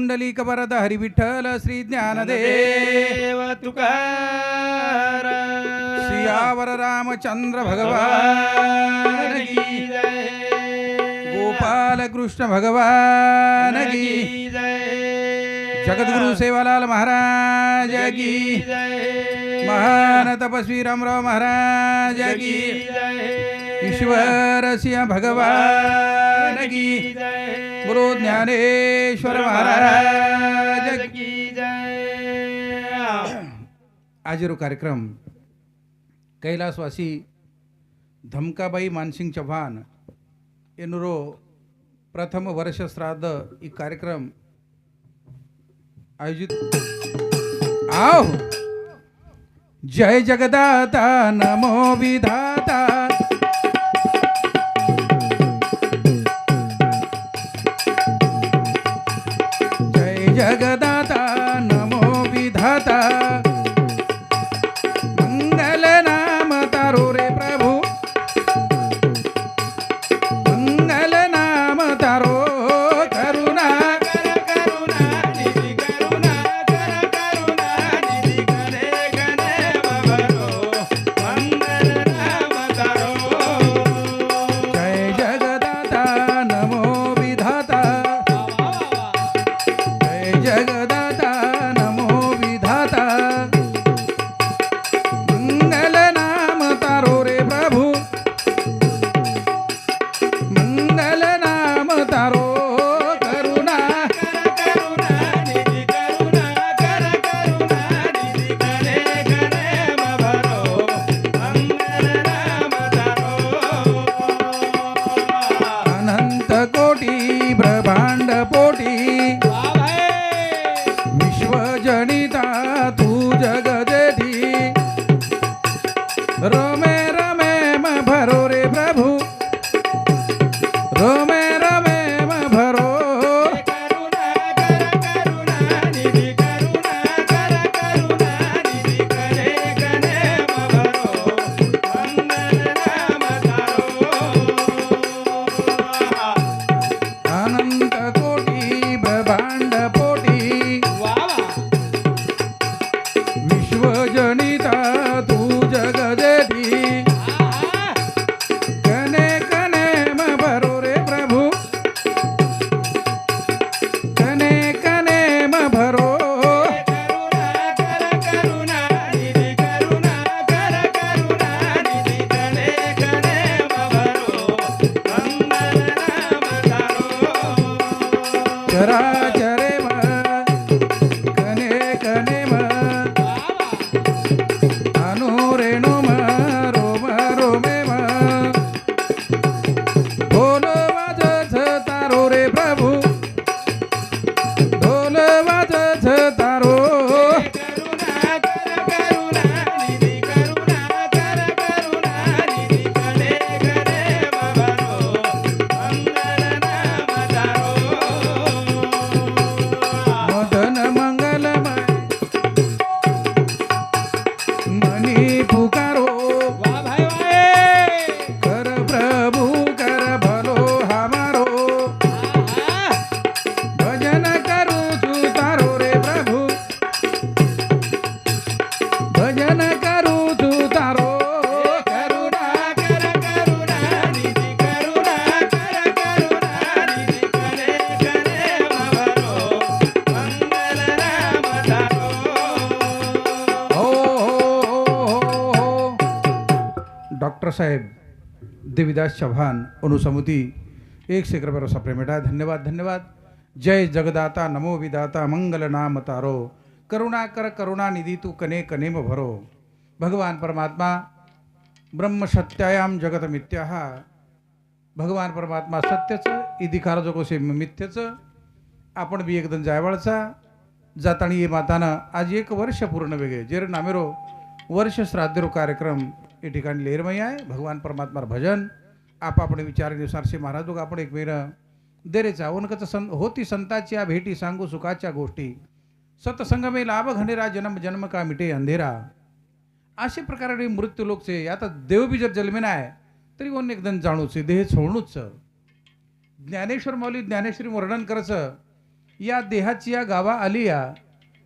पुंडलिक वरद हरी विठ्ठल श्री ज्ञानदेव तुकाराम सियावर रामचंद्र भगवान की जय गोपाल कृष्ण भगवान की जय जगद्गुरु सेवालाल महाराज की जय महान तपस्वी रामराव महाराज की जय ईश्वर सिंह भगवान की गुरु ज्ञानेश्वर महाराज की की जय आजरो कार्यक्रम कैलासवासी धमकाबाई मानसिंह चौहान एनुरो प्रथम वर्ष श्राद्ध ई कार्यक्रम आयोजित आओ जय जगदाता नमो विधाता जय जगदाता नमो विधाता मंगल नाम तारो रे प्रभु मंगल नाम तारो करुणा कर करुणा निधि करुणा कर करुणा निधि करे गणे बबरो मंगल नाम तारो जय जगदाता नमो विधाता जय जगदाता नमो विधाता मंगल नाम तारो रे प्रभु मंगल नाम तारो करुणा कर करुणा निधि करुणा कर करुणा निधि करे गणे बबरो मंगल नाम तारो अनंत कोटी ब्रह्मांड पोटी वाह भाई विश्वजनिता तू जगदेठी रमे रमे म भरो रे प्रभु रमे रमे म भरो करुणा कर करुणा निधि करुणा कर करुणा निधि करे गणे बबरो मंगल नाम तारो अनंत कोटी ब्रह्मांड पोटी वाह विश्वजनिता तू जगदेठी कने कने म भरो रे प्रभु कने कने म भरो करुणा कर करुणा निधि करुणा कर करुणा निधि करे गणे बबरो मंगल नाम तारो चराचरे म कने कने म अनुरेणु म रोम रोमे म ढोल वाजत तारो रे प्रभु ढोल वाजत तारो करुणा कर करुणा निधि करुणा कर करुणा निधि करे गणे बबरो मंगल नाम तारो मदन मंगलमय मनी पुकारो वाह भाई वाह कर प्रभु कर भलो हमारो भजन करू तू तारो रे प्रभु भजन करू तू तारो करुणा कर करुणा निधि करुणा कर करुणा निधि करे गणे बबरो मंगल नाम तारो हो डॉक्टर साहेब देवीदास चौहान अनुसमिती 100 रुपये प्रेमेटा धन्यवाद धन्यवाद जय जगदाता नमो विदाता मंगल नाम तारो करुणा कर करुणा निधी तू कने कने म भरो भगवान परमात्मा ब्रह्म सत्यायाम जगत मिथ्या भगवान परमात्मा सत्यचं इदिकार जोगोसे मिथ्यचं आपण बी एकदम जायवाळचा जातानी ये मातानं आज 1 वर्ष पूर्ण वेगळे जेर नामेरो वर्ष श्राद्धेरो कार्यक्रम ये ठिकाणी लेरमय आहे भगवान परमात्मा भजन आपापणे विचारानुसार से महाराज लोक आपण एक वेळ देरेचा ओनकचं होती संताच्या भेटी सांगू सुखाच्या गोष्टी सतसंगमे लाभ घनेरा जन्म जन्म का मिटे अंधेरा अशा प्रकारे मृत्यू लोकचे आता देव बी जर जन्मेना आहे तरी कोण एकदम जाणूच देह सोडणूच ज्ञानेश्वर मौली ज्ञानेश्वरी वर्णन करायचं या देहाची या गावा आलिया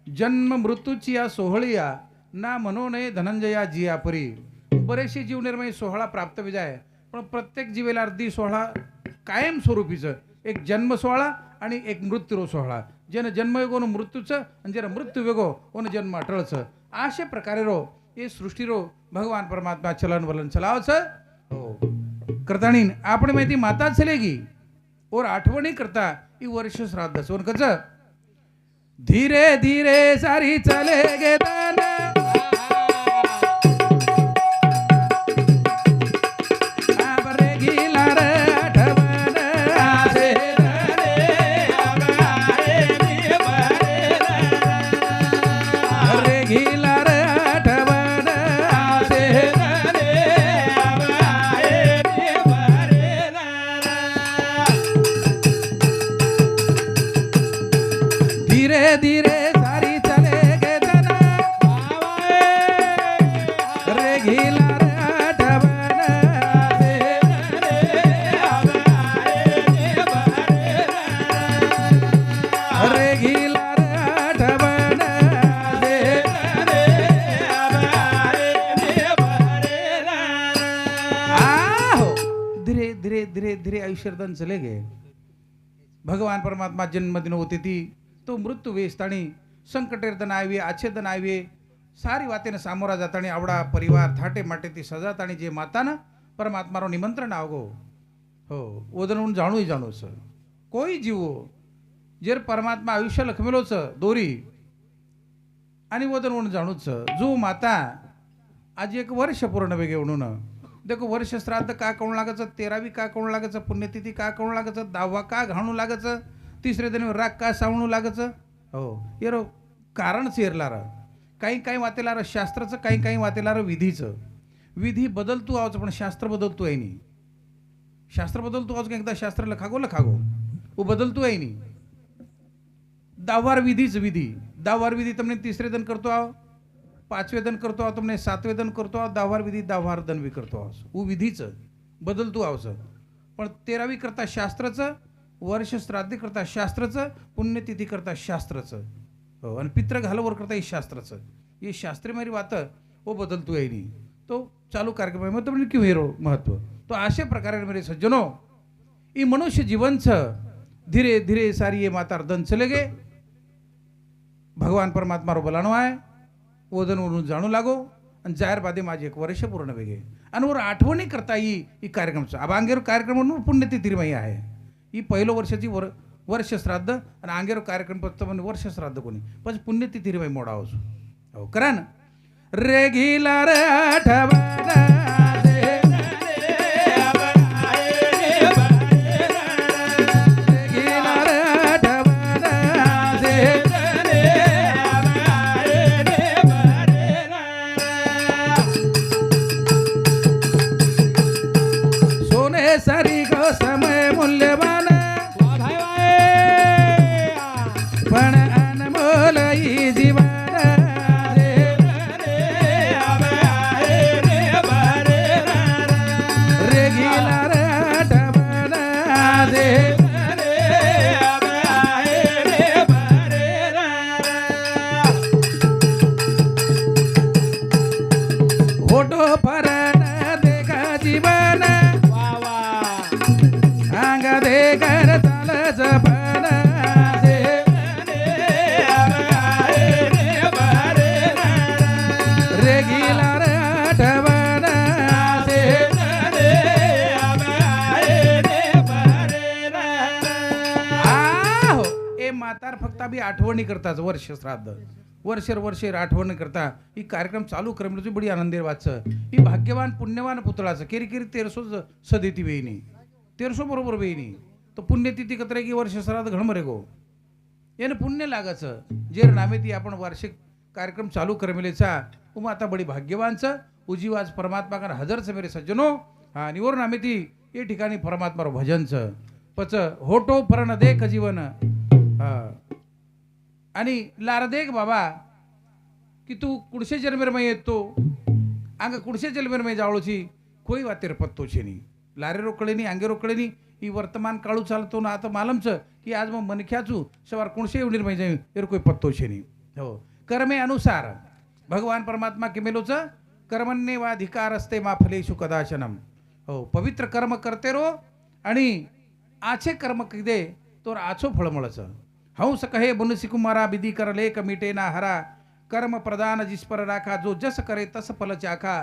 जन्म मृत्यूची या सोहळिया ना म्हणू नये धनंजया जिया परी. बरेचसे जीव निर्मय सोहळा प्राप्त विजाय पण प्रत्येक जीवेला अर्धी सोहळा कायम स्वरूपीचं. एक जन्म सोहळा आणि एक मृत्यू सोहळा. जन जन्म वेगो मृत्यूचं आणि जन मृत्यू वेगो ओन जन्म अटळचं. अशा प्रकारे रो ये सृष्टी रो भगवान परमात्मा चलन वलन चलावचं हो करतानी आपण माहिती माता चलेगी और आठवणी करता ही वर्ष श्राद्ध सोन कच धीरे धीरे सारी चले गे दाना धीरे सारी चले गे तना रे घिला रे आठवण रे घिला रे आठवण धीरे धीरे धीरे धीरे आयुष्यर्धन चले गे. भगवान परमात्मा जन्मदिन होती ती तो मृत्यू वेस्ताणी संकटेर्दन आवे आच्छेदन आवे सारी वातेने सामोरा जातानी आवडा परिवार थाटे माटे ती सजातानी जे माताना परमात्मारो निमंत्रण आवगो हो ओदनून जाणूच कोई जीवो जर परमात्मा आयुष्य लखमेलोच दोरी आणि ओदनून जाणूच जो माता आज एक वर्ष पूर्ण वेगे म्हणून देखो वर्ष श्राद्ध का कोण लागायचं 13वी का कोण लागायचं पुण्यतिथी का कोण लागायचं 10वा का घाणू लागायचं तिसरे दिन राग का सावणू लागायचं हो येरो कारण सेरलार काही काही वातेलार शास्त्राचं काही काही वातेलार विधीचं. विधी बदलतो आहोत पण शास्त्र बदलतो आहे नाही. शास्त्र बदलतो आहोत एकदा शास्त्र लखागो वो बदलतो आहे नाही. 10वार विधीच विधी 10वार विधी तुमने तिसरे दिन करतो आहो 5वे दिन करतो आहो तुमने 7वे दिन करतो आहो 10वार विधी 10वार दिन भी करतो आहो वो विधीचं बदलतो आहोत पण 13वी करता शास्त्राचं वर्ष श्राद्ध करता शास्त्राचं पुण्यतिथी करता शास्त्राचं हो आणि पित्र घालवर करता हे शास्त्राचं ये शास्त्री मेरी बात वो बदलतो आहे नाही. तो चालू कार्यक्रम आहे मतलब क्यों हेरो महत्व तो अशा प्रकारे मेरे सज्जनो ये मनुष्य जीवन छ धीरे धीरे सारी ये माता अर्धन चले गे. भगवान परमात्मा रो बोलानो आहे ओदन वरून जाणू लागो आणि जाहीर बादे माझे एक वर्ष पूर्ण वेगे आणि वर आठवणी करता ही कार्यक्रमचं अब अंगेर कार्यक्रम म्हणून पुण्यतिथी माही आहे. ही पहिलं वर्षाची वर्ष श्राद्ध आणि अंगेरो कार्यक्रम फक्त म्हणजे वर्ष श्राद्ध कोणी पण पुण्यतिथी रे मोडा हो करा ना रे घिला रे आठवण सोने सारी गो समय मूल्यवान पण अनमोल ही जीवन रे घिला रे आठवण फोटो फरण देखा जीवन अंग देकर चाल जपन रे घिला रे आठवण ए म्हातार फक्त बी आठवणी करताच वर्ष श्राद्ध वर्षेर आठवण करता ही कार्यक्रम चालू करमल्याची बडी आनंदी वाच ही भाग्यवान पुण्यवान पुतळाचं केरी केरी 1300 सदेती वेईनी 1300 बरोबर वेईनी तो पुण्यतिथी कतरे की वर्ष श्राद्ध घडमरे गो याने पुण्य लागाचं जेर नामे ती आपण वार्षिक कार्यक्रम चालू करमेलेचा उमा आता बडी भाग्यवानचं उजीवाज परमात्मा का हजरच मेरे सज्जनो हा निवर नामे ती ये ठिकाणी परमात्मा रो भजनचं पच होटो फरण देख जीवन हा आणि लार देख बाबा कि तू कुडशे जन्मेर में येतो अंग कुडशे जन्मेर में जावळोची कोई वातेर पत्तो छे नी लारे रोकळे नी अंगे रोकळे नी ಈ ವರ್ತಮಾನ ಕಾಳು ચાલતો ના તો માલમ છે કે આજમાં મનખ્યા છું સવાર કોણસે ઉડીર માં જાય એર કોઈ પત્તો છે નહીં હો કર્મે અનુસાર ભગવાન પરમાત્મા કેમેલો છે કર્મને વાધિકાર હસ્તે માં ફલેશુ કદાચનમ हो पवित्र कर्म करते रो आणि आछे कर्म किदे तो आछो फळ મળશે हंस कहे बुनसी कुमारा विधि कर लेक मिटे ना हरा कर्म प्रदान जिस पर राखा जो जस करे तस फल चाखा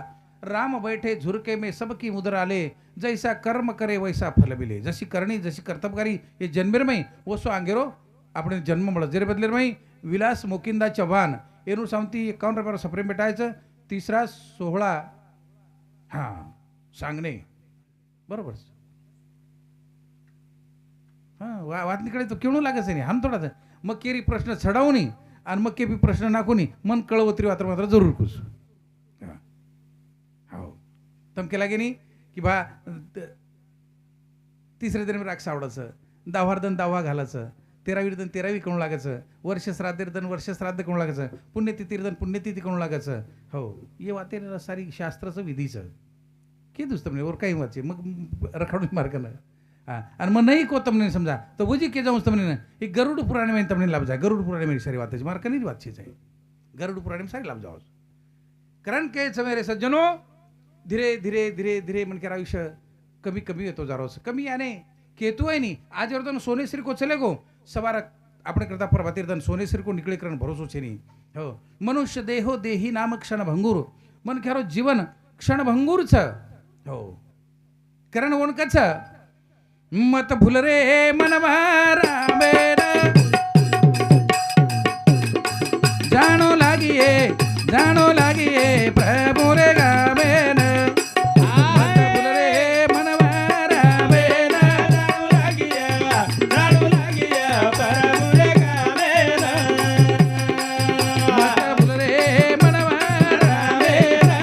राम बैठे झुरके में सबकी मुद्रा ले जैसा कर्म करे वैसा फल मिले जशी करणी जशी कर्तव्यकारी हे जन्मेरमय वसो आंगेरो આપણે જન્મ મળે જેરે બદલેરમય વિલાસ મોકિંદા ચૌહાણ એનું સામતી 51 રૂપિયા સપ્રેમ બેટાય तीसरा 16 हां सांगणे बरोबर हां વાત નીકળે તો કેવું લાગે છે ને આમ થોડા मग केरी प्रश्न छडावणी आणि मग के बी प्रश्न नाखोनी मन कळवत्री वात्र मात्र जरूर कुस हो तम केला गे नी की बा तिसरे दिन राग सावडाचं दावार्धन दावा घालायचं 13 13 कळू लागायचं वर्ष श्राद्ध वर्ष श्राद्ध कळू लागायचं पुण्यतिथी कळू लागायचं हो ये वाते सारी शास्त्राचं विधीचं के दुस તમને और કઈ વાત છે મગ રખાડું માર્ગને હા અને મને નહીં કો તમને સમજા તો બુજી કે જાઉં તમને એ ગરુડ પુરાણ માં તમને લાભ જાય ગરુડ પુરાણ માં સારી વાત છે માર્ગની જ વાત છે જાય ગરુડ પુરાણ માં સારી લાભ જાવ કારણ કે છે મેરે સજ્જનો ધીરે ધીરે ધીરે ધીરે मन के आयुष्य कमी कमी येतो जारो कमी याने केतु है नहीं आज वर्तन सोनेश्री को चले गो सवार આપણે કરતા પ્રભાતીર્ધન સોનેશ્રી को निकळे करण भरोसो છે नहीं हो मनुष्य देहो देही नाम क्षण भंगुर मन खेरो जीवन क्षण भंगुर छ हो करण ओन कछ मत भूल रे मनवारा मेरा जानो लागिए प्रभु रे गावेन मत भूल रे मनवारा मेरा जानो लागिए प्रभु रे गावेन मत भूल रे मनवारा मेरा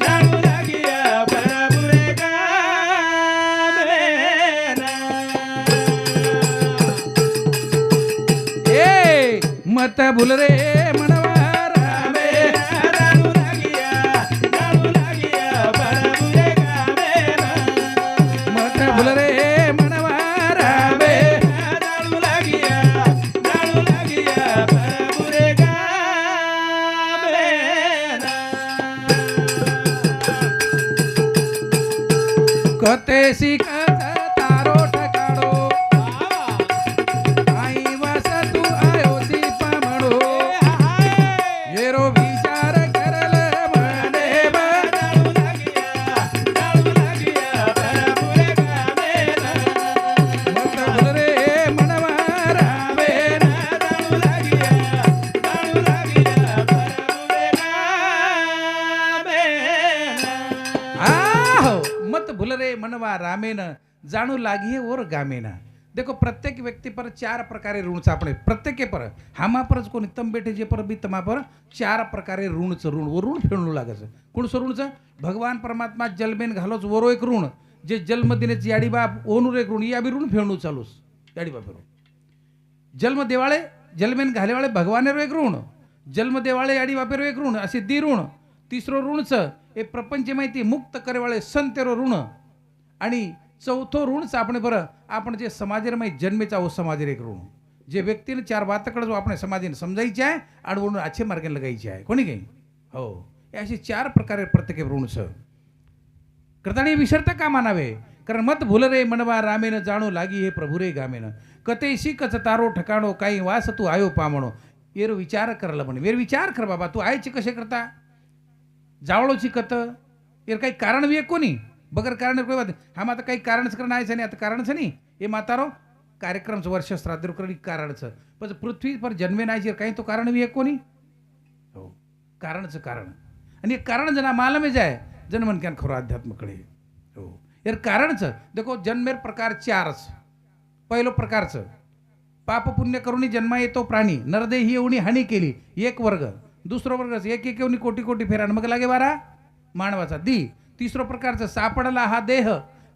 जानो लागिए प्रभु रे गावेन ए मत भूल रे मनवारा मेरा जानो लागिए प्रभु रे गावेन मत भूल रे मनवारा मेरा जानो लागिए प्रभु रे गावेन कते शिकत तारो ठकाडो आई वास तू आयो सी पामडो येरो विचार करल मने जानो लागिए प्रभु रे गावेन मत भूल रे मनवारा मेरा जानो लागिए प्रभु रे गावेन आहो मत भूल रे मनवा रामेन जाणू लागिए और गामेन देखो प्रत्येक व्यक्ति पर 4 प्रकारे ऋण આપણે પ્રત્યેકે પર હામા પર જ કોની તમ બેઠે જે પર બી તમા પર 4 પ્રકારે ઋણ છે ઋણ ઓ ઋણ ફેણું લાગે છે કોણ સો ઋણ છે ભગવાન પરમાત્મા જલમેન ઘાલોच વરો એક ઋણ જે જન્મ દિને याडी बाप ओनूर एक ऋण या बी ऋण फेणું ચાલુસ याडी बाप जन्म देवाळे जलमेन घालेवाळे भगवानेरो एक ऋण जन्म देवाळे याडी बापेरो एक ऋण असे दी ऋण तिसरो ऋण छ ए प्रपंच माहिती मुक्त करेवाळे संतेरो ऋण आणि चौथो ऋण छ આપણે बरं आपण जे समाजेरमय जन्मेचा व समाजेर एक ऋण जे व्यक्तीने 4 वातकडे जो આપણે समाजीने समजायचे आहे आणि वरून आछे मार्गे लगायचे आहे कोणी काही हो हे असे 4 प्रकारे प्रत्येक ऋण छ करताणी विसरता का मानावे कारण मत भूल रे मनवा रामेन जाणो लागी हे प्रभु रे गामेन कते शिकच तारो ठकाणो काही वास तू आयो पामणो येरो विचार करला म्हणे वेर विचार कर बाबा तू आयचे कसे करता जावळोची कत एर काही कारण वे कोणी बगर कारण कोई बात हम आता काही कारणच करणं आहे नाही आता कारणच नाही हे मातारो कार्यक्रम वर्ष श्राद्ध करणी कारणच पण पृथ्वी पर जन्मे नाही काही तो कारण वे कोणी हो कारणच कारण आणि एक कारण जना मालमे जाय जन मन क्यान खरो अध्यात्म कळे हो यार कारणच देखो जन्मेर प्रकार 4 पहिलो प्रकारचं पाप पुण्य करूनी जन्मा येतो प्राणी नरदेही येऊनी हानी केली एक वर्ग दुसरो वर्ग एक एक येऊनी कोटी कोटी फेरान मग लागे 12 मानवाचा दी तिसरो प्रकारचं सापडला हा देह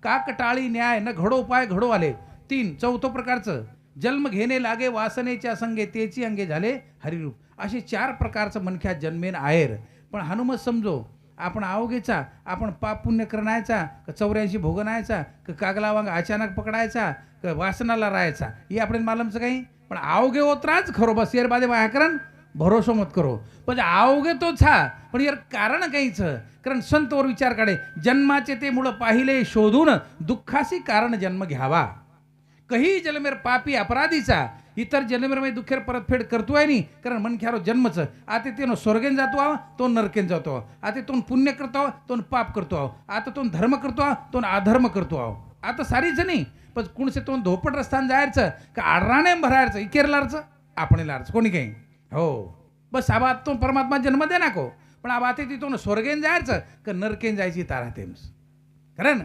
काक टाळी न्याय न घडो पाय घडो आले 3 चौथो प्रकारचं जन्म घेणे लागे वासनेच्या संगे तेची अंगे झाले हरिरूप असे 4 प्रकारचं मनख्या जन्मेन आहेर पण हनुमत समजो आपण अवघेचा आपण पाप पुण्य करण्याचा का 84 भोगनायचा का कागला वांग अचानक पकडायचा का वासनाला राहायचा हे आपण मालमचं काही पण अवघे होत राहच खरो बस यार बादे वायाकरण भरोसा मत करो पण अवघे तोच हा पण यार कारण काहीच कारण संतवर विचार काढे जन्माचे ते मुळ पाहिले शोधून दुःखासी कारण जन्म घ्यावा कही जन्मेर पापी अपराधीचा इतर जन्मेर दुःखेर परतफेड करतोय नाही कारण मनख्यारो जन्मच आता ते स्वर्गेन जातो आहो तो नरकेन जातो आहो आता तो पुण्य करतो आहो तो पाप करतो आहो आता तो धर्म करतो आहो तो अधर्म करतो आहो आता सारीच नाही पण कुणसे तो धोपट रस्तान जायचं का आडराणे भरायचं इकेरलारचं आपण लारचं कोणी काही हो बस आबा तो परमात्मा जन्म दे नाको पण आबा ते तिथून स्वर्गेन जायचं का नरकेन जायची तारा तेम्स कारण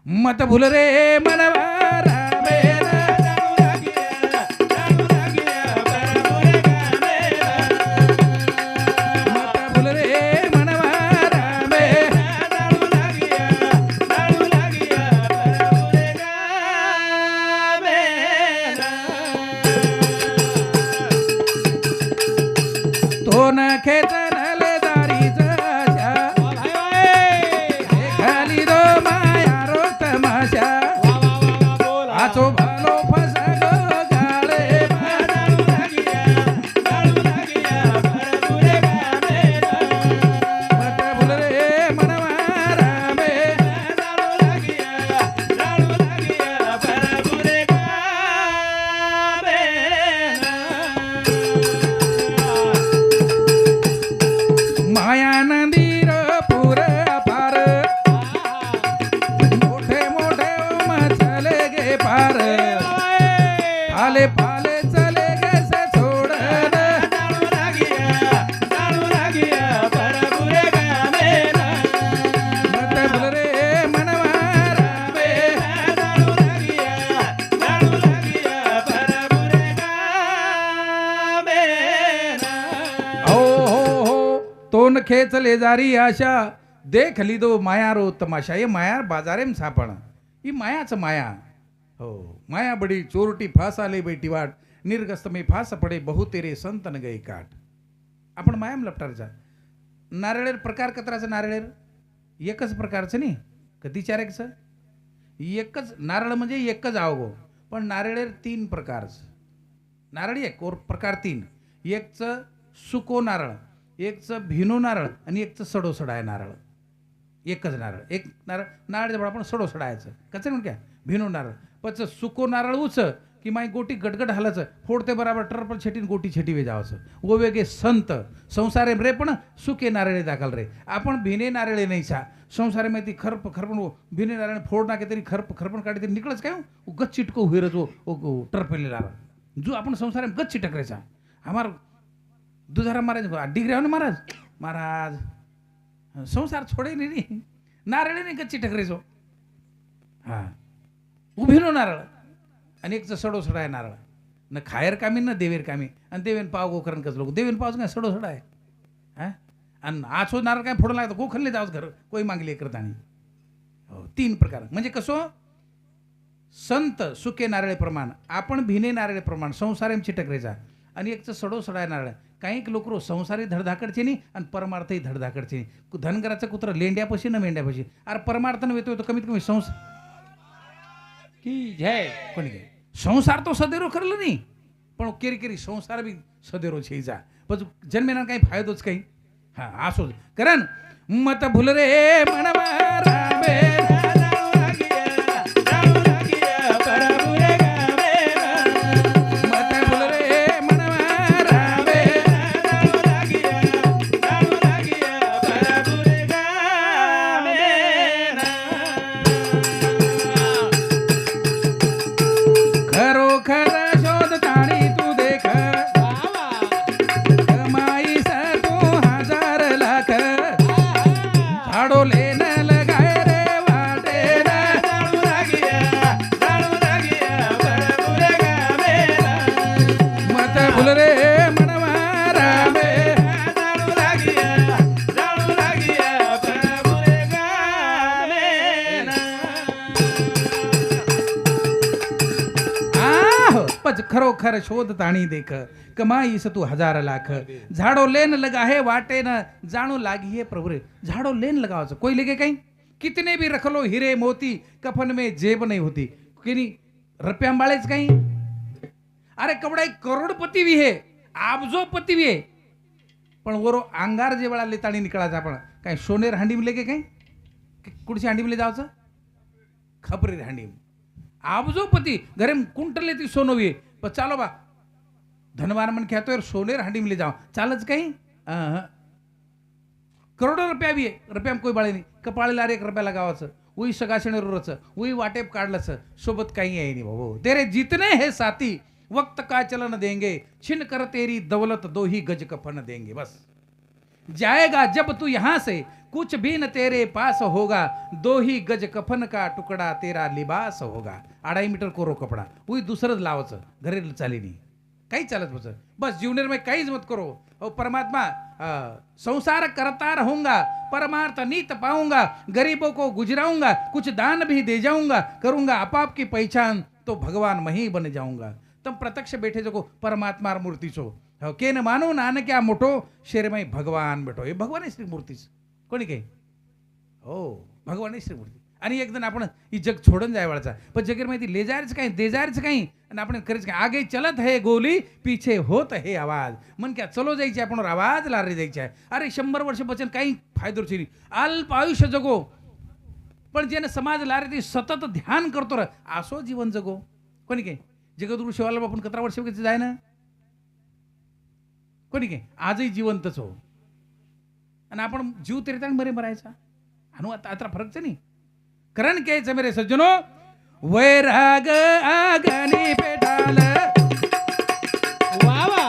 मत भूल रे मनवा रामेला तो न खेचनल दारीच आशा खाली दो माया रो तमाशा आचो भालो फसगो गाळे मत भूल रे मनवा रामे माया नदीर पूर पार मोठे मोठे मचले गे पार फाले फाले चले गे से सोडन मत भूल रे मनवा रामे हो तोन खेचले जारी आशा देख लिदो माया रो तमाशा ये माया बाजारे में सापण ही मायाच माया हो माया बडी चोरटी फास आले बैठी वाट निर्गस्त में फास पडे बहु तेरे संतन गई काट आपण मायाम लपटारचा नारळेर प्रकार कत्राचं नारळेर एकच प्रकारचं नाही कधी चारेकचं एकच नारळ म्हणजे एकच आवगो पण नारळेर 3 प्रकारचं नारळ एक और प्रकार 3 एकचं सुको नारळ एकचं भिनो नारळ आणि एकचं सडोसडा आहे नारळ एकच नारळ एक नारळ नारळ आपण सडोसडायचं कसं म्हणून काय भिनो नारळ पच सुको नारळ उच की माई गोटी गटगट हालाचं फोडते बराबर टरपल छेटीन गोटी छेटी वे जावचं वो वेगे संत संसारे रे पण सुके नारळे दाखल रे आपण भिने नारळे नाही छा संसारे में ती खरप खरपण भिने नारळ फोड नाके तरी खरपण काढे तरी निकळच काय गच चिटको हुरच वो टरपेले नारळ जो आपण संसारे गच चिटकरेचा हमार दुधारा महाराज डिग्री ना महाराज महाराज संसार छोडे नाही नारळे नाही गच्ची टकरेचो हा उभीनो नारळ आणि एकचं सडोसडा आहे नारळ न खायर कामी न देवेर कामी आणि देवेन पाव गोकरण कच लोक देवेन पावच काय सडोसडा आहे हा आणि आछो नारळ काय फोडून लागतो गोखरले जावच घर कोई मागली करता नाही हो 3 प्रकार म्हणजे कसो संत सुके नारळे प्रमाण आपण भिने नारळे प्रमाण संसारेम चिटकरेचा आणि एकचं सडोसडा आहे नारळ काही लोक संसारी धडधाकडचे नाही आणि परमार्थही धडधाकडचे नाही धनगराचं कुत्र लेंड्यापाशी न मेंढ्यापाशी अरे परमार्थानं येतोय तो कमीत कमी संसार की जय कोणी काय संसार तो सदैरो करलो नाही पण केरी केरी संसार बी सदैरो छेजा पण जन्मेना काही फायदोच काही हा असो कारण मत भूल रे मनवा रामे पच खरोखर शोध ताणी देख कमाईस तू 1000 लाख झाडो लेन लगा है वाटे न जाणू लागी है प्रभु रे झाडो लेन लगावचं कोई लेगे कहीं कितने भी रख लो हीरे मोती कफन में जेब नहीं होती किनी रप्यांबाळेच काही अरे कपडा एक करोडपती भी है आबजोपती भी है पण वरो अंगार जे वेळा लेताणी निकळायचा आपण काय सोनेर हांडी मिले के काही कुठची हांडी मिले जावचं खपरी हांडी आबजोपती घरे कुंटले ती सोनवी पण चालो बा धनवान मन ख्यातोय सोनेर हांडी मिले जाव चालच काही करोडो रुपया भी आहे रुपया कोई बाळे नाही कपाळीला 1 रुपया लगावाचं उई सगाशणे रोचं उई वाटेप काढलंच सोबत काही आहे नाही भाऊ तेरे जितने है साथी वक्त का चलन देंगे छिन कर तेरी दौलत 2 ही गज कफन देंगे बस जाएगा जब तू यहां से कुछ भी न तेरे पास होगा 2 ही गज कफन का टुकड़ा तेरा लिबास होगा 2.5 मीटर कोरो कपडा उई दुसरंच लावायचं घरी चाली नाही काही चालत बस बस जीवनेर में काहीच मत करो ओ परमात्मा संसार करता रहूंगा परमार्थ नीत पाऊंगा गरीबों को गुजराऊंगा कुछ दान भी दे जाऊंगा करूंगा आप की पहचान तो भगवान मैं ही बन जाऊंगा तम प्रत्यक्ष बैठे जो परमात्मा मूर्ति छो के न मानो नानक क्या मोठो शेर में भगवान बैठो हे भगवान श्री मूर्तीच कोणी काही हो भगवान श्री मूर्ती आणि एक जण आपण ही जग छोडून जाय वाळचा पण जगेर माहिती ले जायचं काही दे जायचं काही आणि आपण करेच काय आगे चलत है गोली पीछे होत है आवाज मन क्या चलो जायचे आपण आवाज लारे जायचे आहे अरे 100 वर्ष बचन काही फायदोच नाही अल्प आयुष्य जगो पण जेने समाज लारे ती सतत ध्यान करतो रे आसो जीवन जगो कोणी काही जगदगुरु शिवाला आपण 17 वर्ष जाय ना कोणी काही आजही जिवंतच हो आणि आपण जीव तरी मरे मरायचा आणि आता फरकच नाही करण घ्यायचं मेरे सज्जनो वैराग आगनी पेटाल वा वा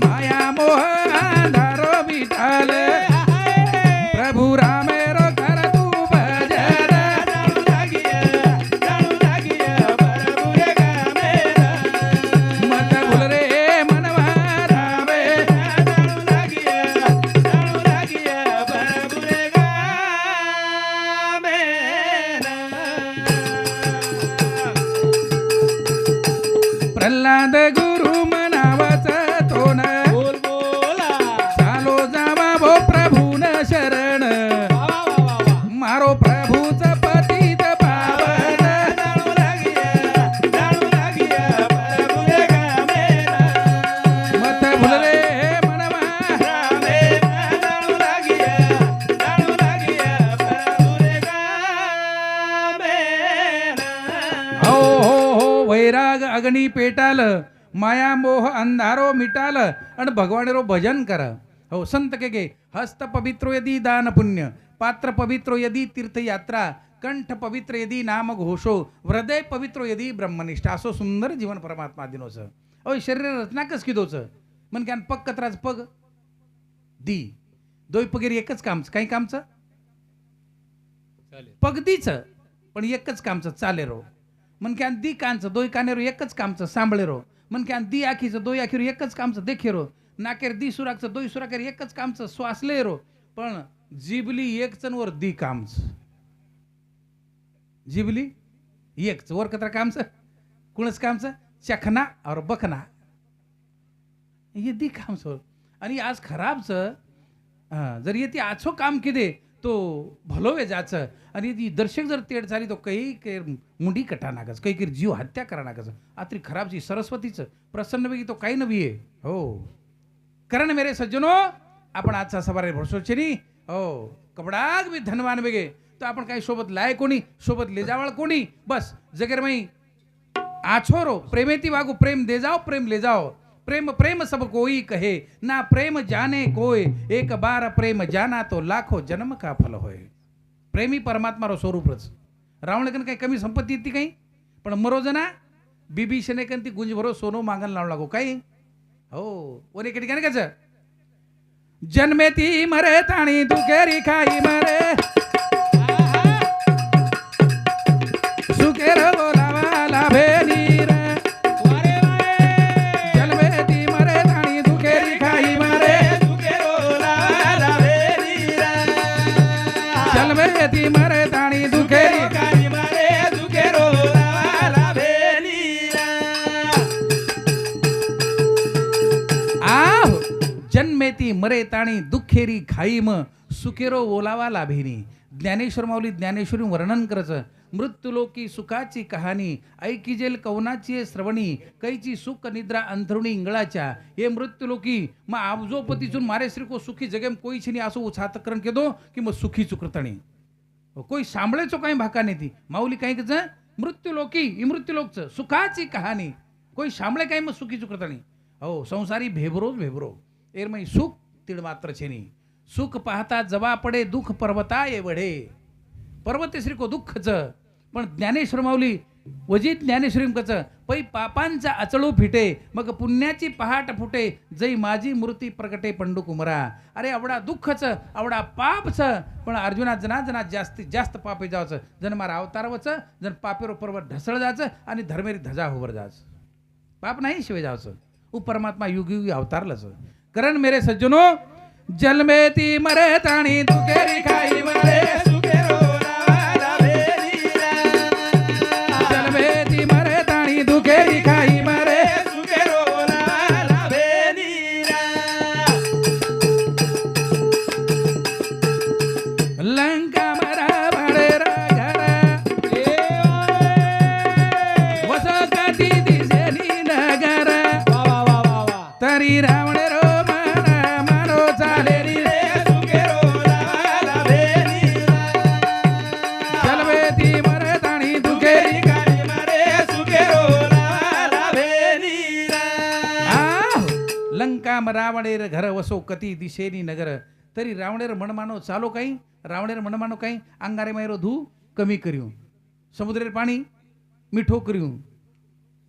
माया मोह अंधारो विठाल प्रभु रामेरो कर तू भजन जाणू लागिया प्रभु रे गामेरा मत भूल रे मनवा रामे जाणू लागिया प्रभु रे प्रल्हाद गुरु मनावाचा तोन बोल बोला चालो जावा भो प्रभून शरण वा वा वा वा मारो प्रभूच पतित पावन जाणू लागिया प्रभु रे गामेरा मत भूल रे मनवा रामे जाणू लागिया प्रभु रे गामेरा हो हो हो वैराग अग्नी पेटाल माया मोह अंधारो मिटाल आणि भगवानेरो भजन कर हो संत के हस्त पवित्रो यदि दान पुण्य पात्र पवित्रो यदि तीर्थयात्रा कंठ पवित्र यदि नाम घोषो हृदय पवित्रो यदि ब्रह्मनिष्ठ असो सुंदर जीवन परमात्मा दिनोच अहो शरीर रचना कस किदोच मन ज्ञान पग कत्राच पग दी दोय पगेरी एकच कामच काही कामचं पगदीच पण एकच कामचं चालेरो मन क्या दी कांचं दोय कानेरो एकच कामचं सांभळेरो मन क्या दी आखीचं दोय आखीरो एकच कामचं देखेरो नाकेर दी सुराकचं दोय सुराकेर एकच कामचं श्वासलेरो पण जिबली एकचनवर दी कामच जिबली एकच वर कत्र कामचं कुणच कामचं चखना और बखना हे दी कामचं आणि आज खराबचं जर येते आछो काम किदे तो भलो वे जाचं आणि ती दर्शक जर तेड झाली तो काही मुंडी कटा नागच काही जीव हत्या करा नागच आत्री खराबची सरस्वतीचं प्रसन्न वेगी तो काही नवी आहे हो कारण मेरे सज्जनो आपण आजचा सवारे भरसोचेनी हो कपडाग मी धनवान वेगे तो आपण काही सोबत लाय कोणी सोबत ले जावळ कोणी बस जगेर मई आछोरो प्रेमेती वागू प्रेम दे जाओ प्रेम ले जाओ प्रेम प्रेम सब कोई कहे ना प्रेम जाने कोई एक बार प्रेम जाना तो लाखों जन्म का फल होय प्रेमी परमात्मा रो स्वरूपच रावणकन काही कमी संपत्ती येते काही पण मरोजना बीबी शनेकन ती गुंज भरो सोनो मागन लावू लागो काही हो वर एक ठिकाणी कच जन्मे ती मरे ताणी दुखेरी खाई मरे सुखेर बोलावा लाभे नीर मरे ताणी दुखेरी कानी मारे दुखेरो लाला भेलीरा जन्मेती मरे ताणी दुःखेरी खाईम सुखेरो ओलावा लाभेनी. ज्ञानेश्वर माऊली ज्ञानेश्वरी वर्णन करायचं. मृत्यूलोकी सुखाची कहाणी ऐकिजेल कवनाची श्रवणी कैची सुख निद्रा अंथरुणी इंगळाच्या. हे मृत्यूलोकी मग आबजोपतीचून मारे श्री को सुखी जगेम कोई छिनी असं उछातकरण केदो की मग सुखी चुकरतणी कोई सांभळेचो काही भाका नाही ती माऊली काही कच मृत्यूलोकी मृत्यूलोकचं सुखाची कहाणी कोई सांभळे काही मग सुखी चुकरतणी. हो संसारी भेबरो एरमई सुख तीड मात्र छेनी. सुख पाहता जवा पडे दुःख पर्वता एवढे. पर्वत श्री को दुःखच पण ज्ञानेश्वर माऊली वजीत ज्ञानेश्वरी कच पै पापांचा अचळू फिटे मग पुण्याची पहाट फुटे जै माझी मूर्ती प्रगटे पंडू कुमरा. अरे आवडा दुःखच आवडा पापच पण अर्जुना जना जास्तीत जास्त पापे जावचं जन मारा अवतारवच जन पापेरो पर्वत ढसळ जायचं आणि धर्मेरी धजा होवर जायचं. पाप नाही शिवाय जावचं उ परमात्मा युग युगी अवतारलंच. करण मेरे सज्जनो जन्मेती मरे ताणी दुखेरी खाई मरे सुखेरो लाभेनी रा. जन्मेती मरे ताणी दुखेरी खाई मरे. सुखेरो लाभेनी रा. लंका मरा भाडेरा घरा वस काठी दिसेनी नगर वा वा वा वा वा. तरी रावण रो मना मारो चालेरी रे. सुखेरो लाभेनी रा. जन्मेती मरे ताणी दुखेरी गाडी मारे सुखेरो लाभेनी रा. लंका रावणेर घर वसो कती दिशेनी नगर तरी रावणेर मनमानो चालो काही रावणेर मनमानो काही अंगारे मायरो धू कमी करियो समुद्रेर पाणी मिठो करियो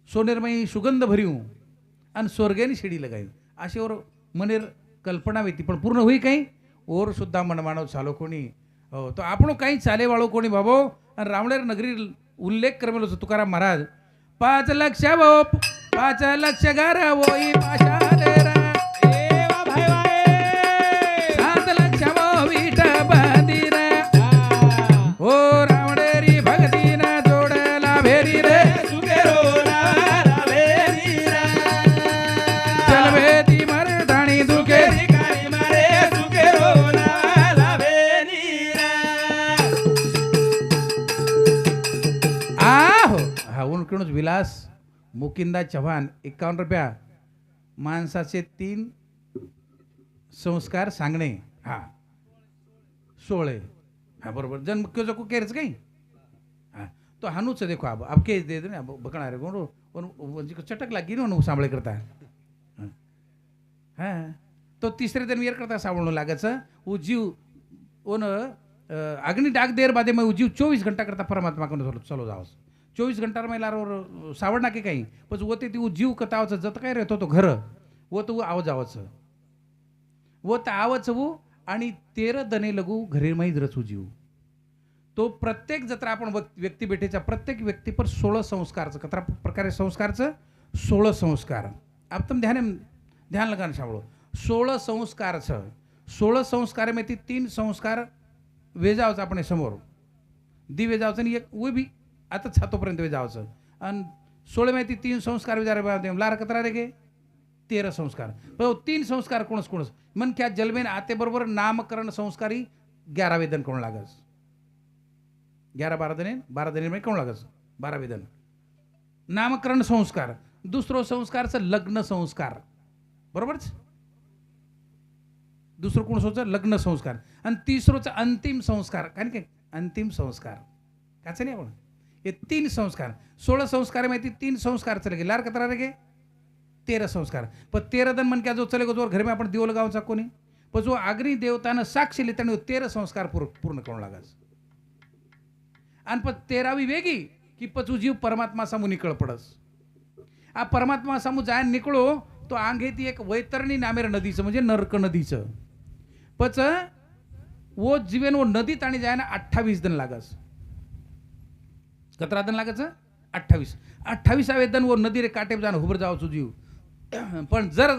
सोनेरमयी सुगंध भरियो आणि स्वर्गेनी शिडी लगायो. अशी और मनेर कल्पना वेती पण पूर्ण होई काही ओर सुद्धा मनमानो चालो कोणी. हो तो आपण काही चालेवाळो कोणी बाबो. आणि रावणेर नगरी उल्लेख करमेलो तुकाराम महाराज 5 लक्ष वो 5 लक्ष घर वोई पाशा देरा. ए वा भाई वा ए. 7 लक्ष वो वीट बंदिरा. हा. ओ रावणेरी भक्तीना जोडला भेरी रे. सुखेरो लाभेनी रा. जलवेती मरे धाणी दुखे. गाडी मारे सुखेरो लाभेनी रा. आहो हा उनकडूनच विलास मुकिंदा चव्हाण 51 रुपया. माणसाचे 3 संस्कार सांगणे. हा 16 हा बरोबर जन मुख्य जो केरच काही हा तो हानूच देखो अब केस दे दे ना बकणार है कोण चटक लागी ना सांभळे करता. हा तो तिसरे दिन वेर करता सावळणं लागायचं वो जीव ओन अग्नि डाक देर बादे मैं वो जीव 24 घंटा करता परमात्मा को चलो जाओ 24 घंटा में लारो सावडना के काही पण वो ते वो जीव कतावचं जत काय रहतो तो घर वो तो आवाज आवाचं वो तर आवच वो आणि 13 दने लगू घरी माहीत रचू जीव. तो प्रत्येक जत्रा आपण व्यक्ती भेटेच्या प्रत्येक व्यक्ती पर 16 संस्कारचं कतरा प्रकारे संस्कारचं 16 संस्कार. अब तुम ध्यान लगाना शावळो 16 संस्कारचं 16 संस्कार में ती 3 संस्कार वेजावचं आपण समोर दिवे जावचं आणि एक वो भी आता छातोपर्यंत वेजावचं आणि 16 में ती 3 संस्कार वेजार लार कतरा रे गे 13 संस्कार. पण 3 संस्कार कोणच मन क्या जलमेन आते बरोबर नामकरण संस्कारी 11 वेदन कोण लागस 11-12 दिने में कोण लागस 12 वेदन नामकरण संस्कार. दुसरो संस्कारचं लग्न संस्कार बरोबरच. दुसरं कोण सोच लग्न संस्कार आणि तिसरोचं अंतिम संस्कार कारण काय अंतिम संस्कार काच नाही आपण हे 3 संस्कार 16 संस्कार माहिती 3 संस्कार चले गे लार कतरा रे गे 13 संस्कार. पण 13 दन मन क्या जो चले गो जोर घर में आपण दिवल गावचा कोणी पण जो अग्नि देवतानं साक्षी लेताना 13 संस्कार पूर्ण करून लागाच. आणि पण 13वी वेगी की पचू जीव परमात्मा सामू निकळ पडस. आ परमात्मा सामू जाय निकळो तो आंगे ती एक वैतरणी नामेर नदीचं म्हणजे नरक नदीचं पच वो जीवन वो नदीत आणि जाय ना 28 दिन लागस. कतरा दिन लागच 28 दिन वो नदी रे काटे जाण हुबर जावचो जीव. पण जर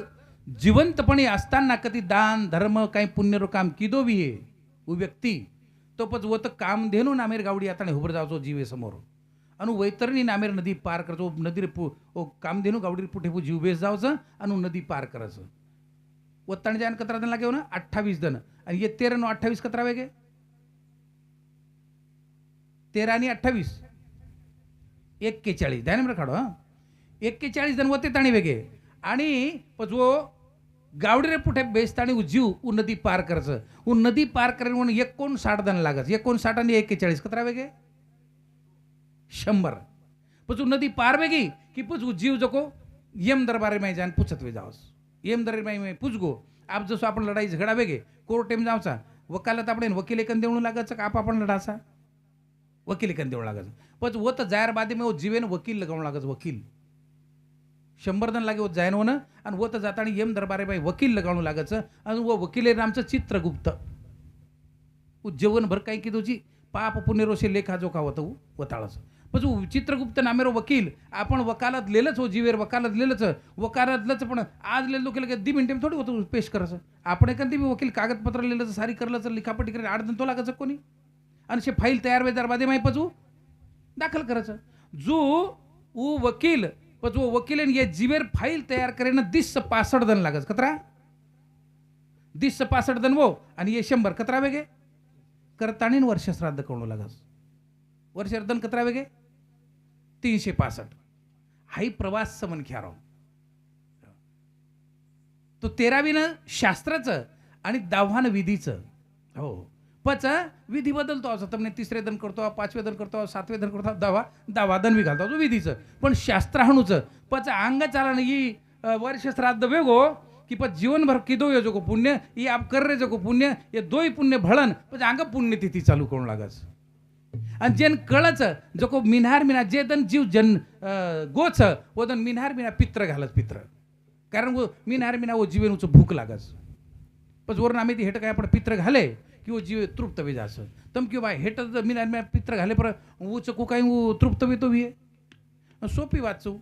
जिवंतपणे असताना कधी दान धर्म काही पुण्यरो काम किदो भी है वो व्यक्ती तो पच वो तर काम धेनू नामेर गावडी आता हुबर जावचो जीवे समोर अनु वैतरणी नामेर नदी पार करतो नदी रे काम धेनू गावडी पुठे जीव बेस जावचं अनु नदी पार करायचं. वत्ताण जान कतरा दन लागे ना 28 दन आणि ये 13 नो 28 कतरा वेगे 13 आणि 28 41 ध्यान काढो हा 41 जण होते ताणी वेगे आणि जो गावडी रे पुठे बेसताणी जीव उ नदी पार करायचं उ नदी पार करेन म्हणून 59 जण लागत 59 आणि 41 कतरा वेगे 100 पचू नदी पार वेगी की पचू जीव जको यम दरबारे में जान पूछत वे जावस यम दरबारे में पूछगो आप जसो आपण लढाई झगडा वेगे कोर्ट टेम जावचा वकालत आपण वकील एकन देवणू लागायचं का आपण लढाचा वकील एकन देवणू लागायचं पण वो तर जायर बादे में वो जीवेन वकील लगावण लागायचं वकील 100 जण लागे वो जायन होणं आणि वो तर जाताना यम दरबारे बाई वकील लगावणू लागायचं आणि वो वकील आमचं चित्रगुप्त जेवण भर काही की तुझी पाप पुण्य रोषे लेखा जो का होतं वताळाचं पण चित्रगुप्त नामेरो वकील आपण वकालत लेलच हो जीवेर वकालत लेलच वकालतलंच पण आज लेलो केलं की 2 मिनिटे थोडी होतं पेश करायचं आपण एखादी वकील कागदपत्र लिहिलं सारी करलं लिखापटी करे 8 दिन तो लागायचं कोणी आणि शे फाईल तयार वेदार बादे माही पचू दाखल करायचं जो उ वकील पण जो वकील ये जीवेर फाईल तयार करेन 265 दन लागत कतरा 265 दन वो आणि ये 100 कतरा वेगे करताणीन वर्ष श्राद्ध करणू लागस वर्ष दन कतरा वेगे 365 हाई प्रवास समन ख्यारो तो 13वीनं शास्त्राचं आणि 10वानं विधीचं हो पच विधी बदलतो असं તમને 3रे दन करतो 5वे दन करतो 7वे दन करतो 10वा दन बी घालतो विधीचं पण शास्त्राहणूचं पच अंग चालन ही वर्ष श्राद्ध वेगो कि पच जीवनभर किदो ये जो पुण्य ये आप कर रे जो पुण्य ये दोई पुण्य भळन पच अंग पुण्यतिथी चालू करून लागस आणि जेन कळच जो को मिनहार जे दन जीव जन गोच वो दन मिनहार पित्र घालत पित्र कारण वो मिनहार वो जीवेनुचं भूक लागस पच वरून आम्ही हेट काय आपण पित्र घाले कि वो जीव तृप्त वे जास तम क्यों भाई हेट मिनहार पित्र घाले पर वो चको काय वो तृप्त वे तो भी सोपी વાત છું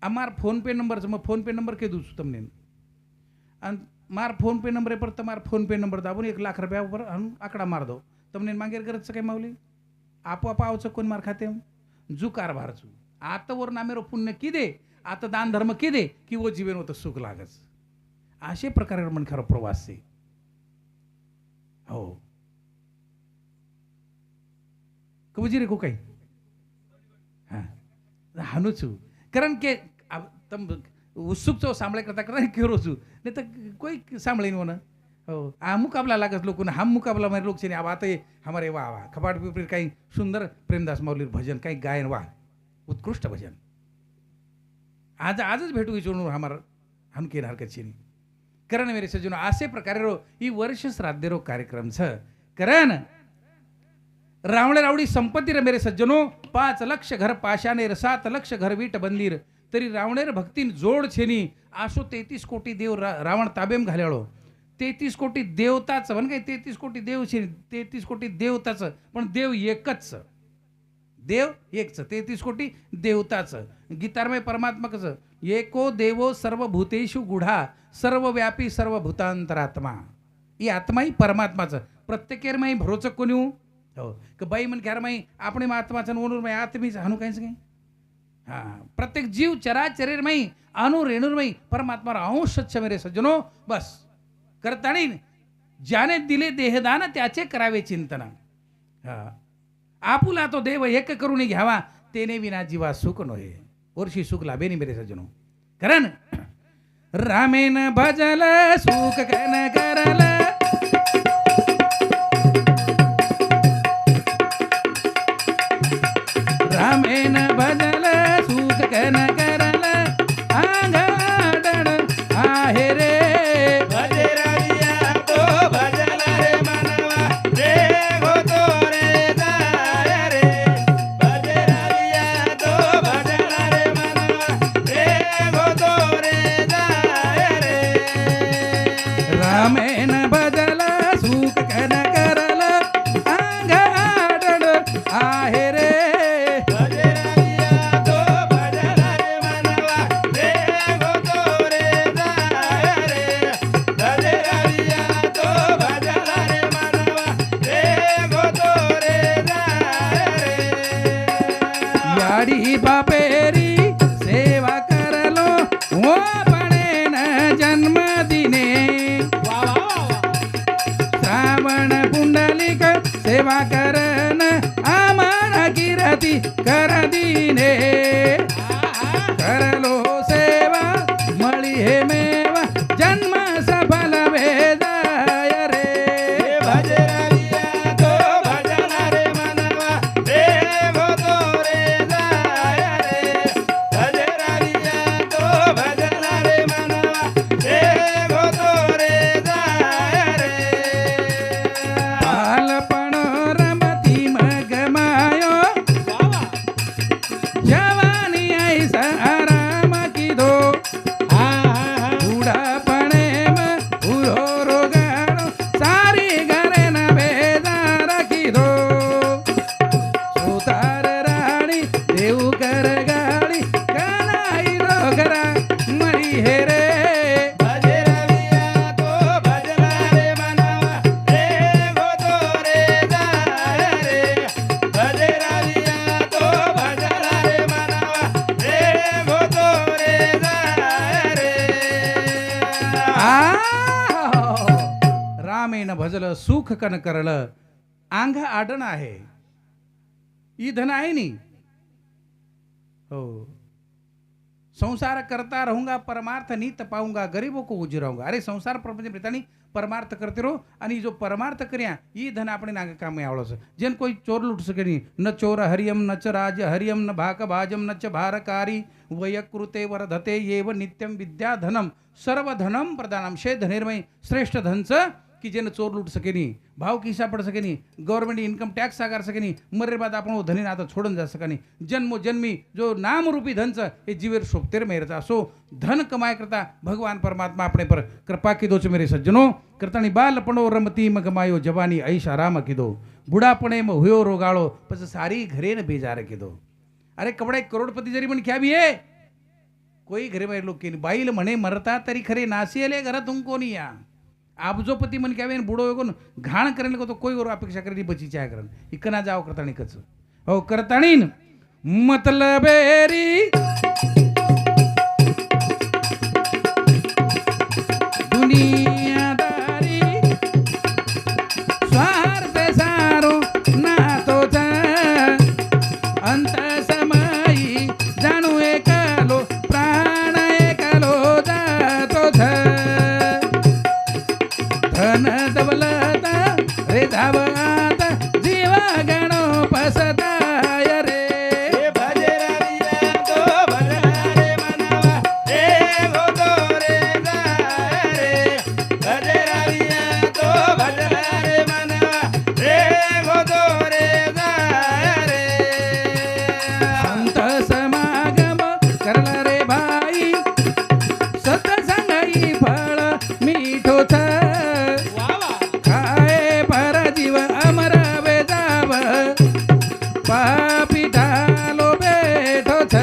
અમાર ફોન પે નંબર છે मैं फोन पे नंबर के दूँ તમને અને માર ફોન પે નંબર પર તમાર ફોન પે નંબર દાબો 1 લાખ રૂપિયા ઉપર આંકડા માર દો તમને માંગેર ગરજ છે કઈ માવલી આपोआप आवचं कोण मार खाते जू कारभार चू आता वर नामेरो पुण्य किदे आता दान धर्म किदे की वो जीवन होतं सुख लागच असे प्रकारे मन खरं प्रवास आहे हो कबूजी रे को काही हा हानू છું કારણ કે તમ ઉત્સુક છો સાંભળે કરતા કરતા કેરો છું ને તો કોઈ સાંભળી નો ને हो आ मुकाबला लागत लोक हम मुकाबला में लोग छे अब आते हमारे वाह वाह खपाट पिपरी काही सुंदर प्रेमदास माऊली भजन काही गायन वाह उत्कृष्ट भजन आजच भेटू इचून हमार हम के हरकत छे करण मेरे सज्जनो असे प्रकारे रो ई वर्ष श्राद्ध रो कार्यक्रम छ करण रावणे रावडी संपत्ती रे मेरे सज्जनो 5 लाख घर पाशाने 7 लाख घर वीट बंदीर तरी रावणेर भक्तीन जोड छेनी आशो 33 कोटी देव रावण ताबेम घाल्याळो 33 कोटी देवताचं म्हण काय 33 कोटी देव छे 33 कोटी देवताचं पण देव एकच देव एकच 33 कोटी देवताचं गीतारमय परमात्माचं एको देवो सर्वभूतेषु गुढा सर्वव्यापी सर्वभूतांतरात्मा ही आत्मा ही परमात्माचं प्रत्येकेर माई भरोचक कोणी हो क बाई मन घ्यार माई आपण आत्माचं ओनूर माई आत्मीच हानू काहीच काही हा प्रत्येक जीव चराचरेर माई अनु रेणूर माई परमात्मा अंश मेरे सज्जनो बस करताणी ज्याने दिले देहदान त्याचे करावे चिंतन आपुला तो देव एक करून घ्यावा तेने विना जीवा सुख नोहे वर्षी सुख लाभे नाही मेरे सज्जनो कारण रामेन भजल सुख कन करल रामेन भजल सुख कन करल आंगडण आहे रे रामेन भजल सुख कन करल आंगडण आहे रे सेवा करन आम्हाला कीर्ती कर दिने करलो सेवा मळी हे मेवा जन्म सफल वेदाय रे भज रविया तो भजन रे मनवा देव तो रे जाय रे भज रविया तो भजन रे मनवा देव तो रे जाय रे बालपण रमती मग मायो जवानी ऐसा आराम कीधो बुढापणे उरो रोगाणो सारी घरे न बेजार कीधो सुतार राणी देऊ कर गाडी कनाई रोगरा मरी हे रे भज रविया तो भजन रे मनवा देव तो रे जाय रे भज रविया तो भजन रे मनवा देव तो रे जाय रे रामेन भजलं सुख कन करलं आंग आडण आहे ई धन आहे नी हो संसार करता रहूंगा परमार्थ नीत पाऊंगा गरीबों को उजराऊंगा अरे संसार प्रपंच प्रितानी परमार्थ करते रहो आणि जो परमार्थ કર્યા ઈ ધન આપણે નાગે કામે આવડો છે જેન કોઈ ચોર લૂટ શકે નહીં ન ચોર હરિયમ ન ચ રાજ હરિયમ ન ભાક ભાજમ ન ચ ભારकारी वयकृते वर्धते येव नित्यम विद्याधनम सर्वधनम प्रदानम शे धनेरमय श्रेष्ठ धनचं की जेने चोर लूट सके नहीं भाव किसा पड़ सके नहीं गवर्नमेंट इनकम टैक्स आकार सके नहीं मरे बाद आपण वो धनी आता छोड़न जा सका नहीं जन्मो जन्मी जो नाम रूपी धन हे जीवेर शोभतेर मेरता सो धन कमाय करता भगवान परमात्मा अपने पर कृपा कीधो छे मेरे सज्जनों करतानी बालपणो रमती म गमायो जवानी ऐश आराम कीधो बुढ़ापणे में हुयो रोगाळो पछ सारी घरे न बेजार कीधो अरे कपडा एक करोडपती जरी पण क्या भी है कोई घरे में लोग की बाईल म्हणे मरता तरी खरे नासियले घरात तुमको नहीं या आबजोपति मन क्या बूढ़ो एगो घाण करेल को तो कोई और अपेक्षा करे बची चाहे करन इकना जाओ करताणी कच हो करताणी मतलबेरी दुनियादारी स्वार्थ सारो ना तो अंत समयी जाणू एकलो प्राण एकलो जातो धन दौलत रे धावत जीवा गणो पसताय रे भज रविया तो भजन रे मनवा देव तो रे जाय रे भज रविया तो भजन रे मनवा देव तो रे जाय रे संत समागम करला रे भाई सत्संगी फळ मीठो छ खाए पर जीव अमर वेदाव पापी ढालो बेठो छ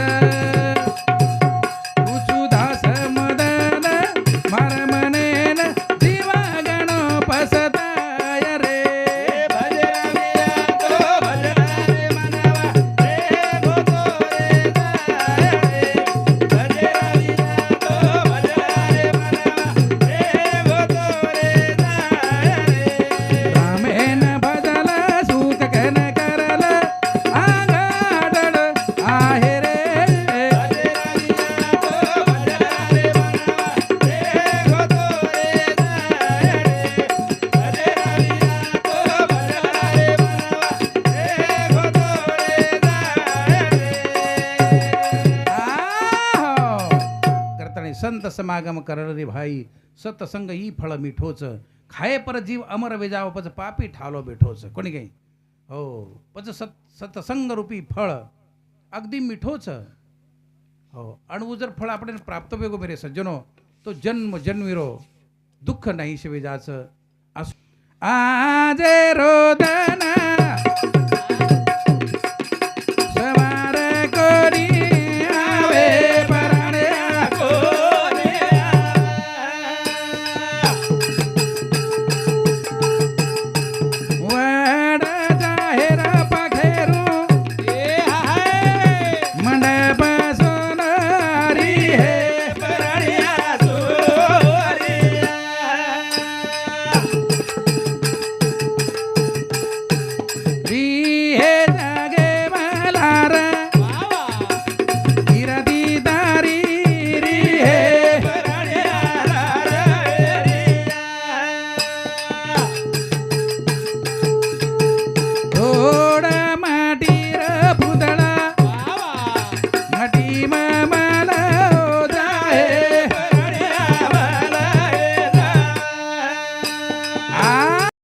ऊचू दास मदन मार मनेन जीवा गणो पसताय रे भज रविया तो भजन रे मनवा देव तो रे जाय रे भज रविया तो भजन रे मनवा देव तो रे जाय रे रामेन भजल सुख कन करल आगाडड आहे रे भज रविया तो भजन रे मनवा देव तो रे जाय रे भज रविया तो भजन रे मनवा देव तो रे जाय रे करताणी संत समागम करल रे भाई सत्संग ई फळ मिठोच खाये पर जीव अमर वेजाव पच पापी ठालो बेठोच कोणी काही हो पच सत्संग रूपी फळ अगदी मिठोच हो अणु जर फळ आपण प्राप्त वेगो मेरे सज्जनो तो जन्म जन्मीरो दुःख नाही शिवेजाच आज रोदना